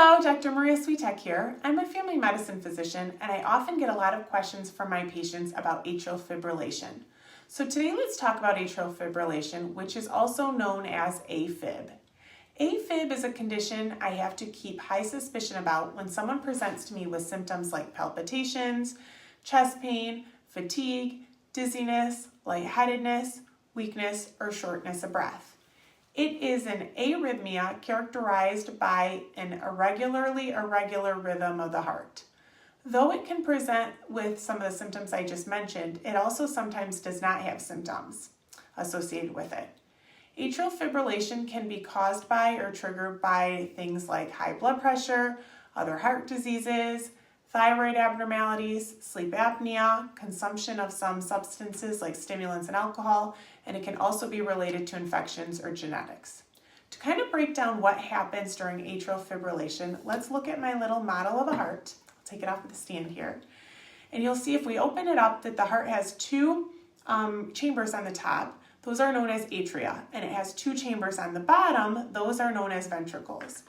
Hello, Dr. Maria Swetech here. I'm a family medicine physician and I often get a lot of questions from my patients about atrial fibrillation. So today let's talk about atrial fibrillation, which is also known as AFib. AFib is a condition I have to keep high suspicion about when someone presents to me with symptoms like palpitations, chest pain, fatigue, dizziness, lightheadedness, weakness, or shortness of breath. It is an arrhythmia characterized by an irregular rhythm of the heart. Though it can present with some of the symptoms I just mentioned, it also sometimes does not have symptoms associated with it. Atrial fibrillation can be caused by or triggered by things like high blood pressure, other heart diseases, thyroid abnormalities, sleep apnea, consumption of some substances like stimulants and alcohol, and it can also be related to infections or genetics. To kind of break down what happens during atrial fibrillation, let's look at my little model of a heart. I'll take it off of the stand here. And you'll see if we open it up that the heart has two chambers on the top. Those are known as atria, and it has two chambers on the bottom. Those are known as ventricles.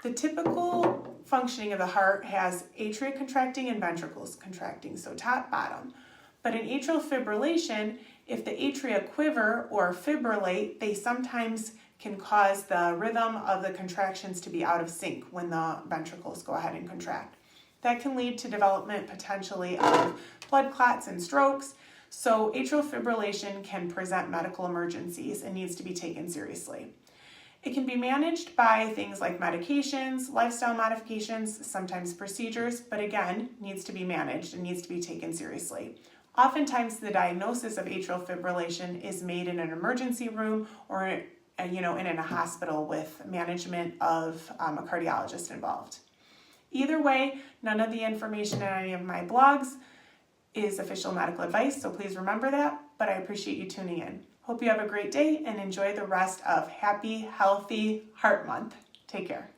The typical functioning of the heart has atria contracting and ventricles contracting, so top, bottom. But in atrial fibrillation, if the atria quiver or fibrillate, they sometimes can cause the rhythm of the contractions to be out of sync when the ventricles go ahead and contract. That can lead to development potentially of blood clots and strokes. So atrial fibrillation can present medical emergencies and needs to be taken seriously. It can be managed by things like medications, lifestyle modifications, sometimes procedures, but again, needs to be managed and needs to be taken seriously. Oftentimes, the diagnosis of atrial fibrillation is made in an emergency room or in a hospital with management of a cardiologist involved. Either way, none of the information in any of my blogs is official medical advice, so please remember that, but I appreciate you tuning in. Hope you have a great day and enjoy the rest of Happy, Healthy Heart Month. Take care.